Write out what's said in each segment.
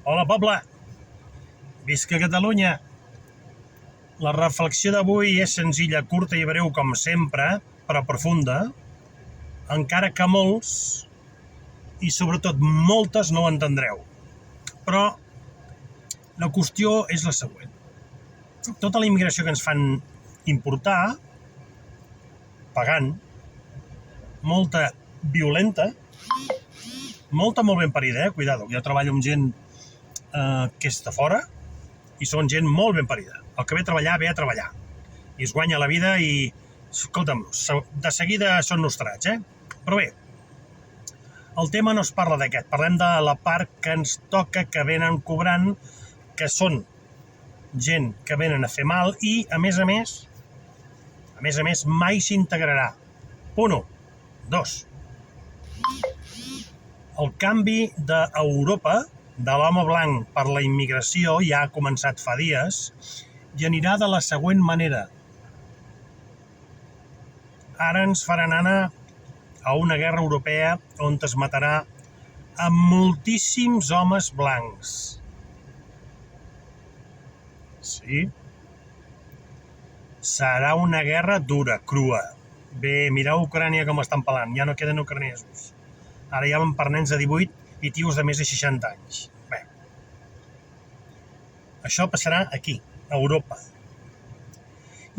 Hola, poble! Visca Catalunya! La reflexió d'avui és senzilla, curta i breu, com sempre, però profunda, encara que molts, i sobretot moltes, no ho entendreu. Però la qüestió és la següent. Tota la immigració que ens fan importar, pagant, molta violenta, molta molt ben parida, cuidado, jo treballo amb gent que és de fora i són gent molt ben parida. El que ve a treballar. I es guanya la vida i, escolta'm, de seguida són nostrats, Però bé, el tema no es parla d'aquest, parlem de la part que ens toca, que venen cobrant, que són gent que venen a fer mal i, a més a més, mai s'integrarà. Punt 1. 2. El canvi d'Europa, de l'home blanc per la immigració, ja ha començat fa dies i anirà de la següent manera. Ara ens faran anar a una guerra europea on es matarà a moltíssims homes blancs. Sí. Serà una guerra dura, crua. Bé, mireu Ucrània com estan pelant, ja no queden ucranesos. Ara ja van per nens de 18 i tios de més de 60 anys. Bé. Això passarà aquí, a Europa.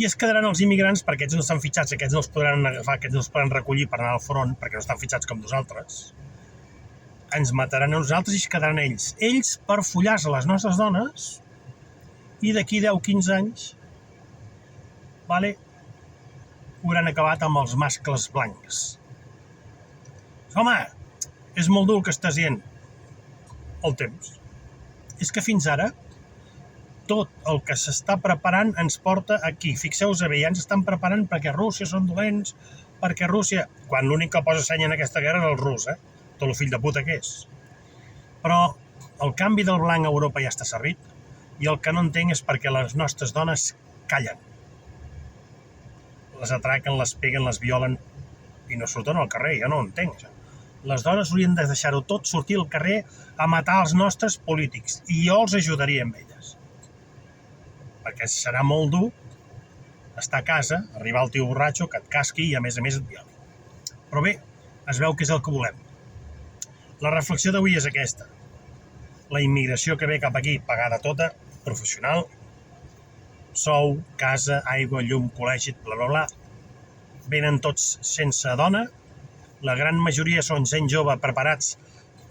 I es quedaran els immigrants, perquè aquests no estan fitxats, aquests no els podran agafar, aquests no els podran recollir per anar al front, perquè no estan fitxats com nosaltres. Ens mataran a nosaltres i es quedaran ells. Ells per follar-se les nostres dones i d'aquí 10-15 anys hauran acabat amb els mascles blancs. Home, és molt dur el que estàs dient. El temps. És que fins ara tot el que s'està preparant ens porta aquí. Fixeu-vos bé, ja ens estan preparant perquè Rússia són dolents, perquè Rússia... Quan l'únic que posa seny en aquesta guerra és el rus, Tot el fill de puta que és. Però el canvi del blanc a Europa ja està servit i el que no entenc és perquè les nostres dones callen. Les atraquen, les peguen, les violen i no surten al carrer, jo no ho entenc, això. Les dones haurien de deixar-ho tot, sortir al carrer a matar els nostres polítics i jo els ajudaria amb elles. Perquè serà molt dur estar a casa, arribar al tio borratxo, que et casqui i a més et violi. Però bé, es veu que és el que volem. La reflexió d'avui és aquesta. La immigració que ve cap aquí, pagada tota, professional, sou, casa, aigua, llum, col·legi, bla, bla, bla. Venen tots sense dona. La gran majoria són gent jove preparats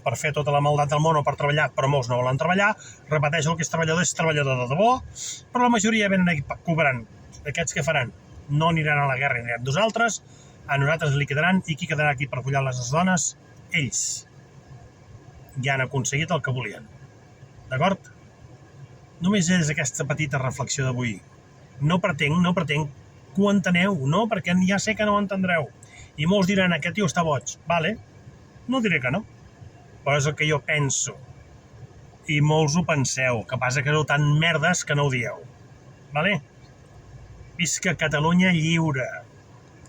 per fer tota la maldat del món o per treballar, però molts no volen treballar. Repeteixo, el que és treballador de debò, però la majoria venen aquí cobrant. Aquests què faran? No aniran a la guerra, anirem nosaltres, a nosaltres liquidaran, i qui quedarà aquí per follar les dones? Ells. Ja han aconseguit el que volien. D'acord? Només és aquesta petita reflexió d'avui. No pretenc que ho enteneu, no, perquè ja sé que no ho entendreu. I molts diran, aquest tio està boig. Vale, no diré que no, però és el que jo penso. I molts ho penseu, que passa que sou tan merdes que no ho dieu. Vale? Visca Catalunya lliure!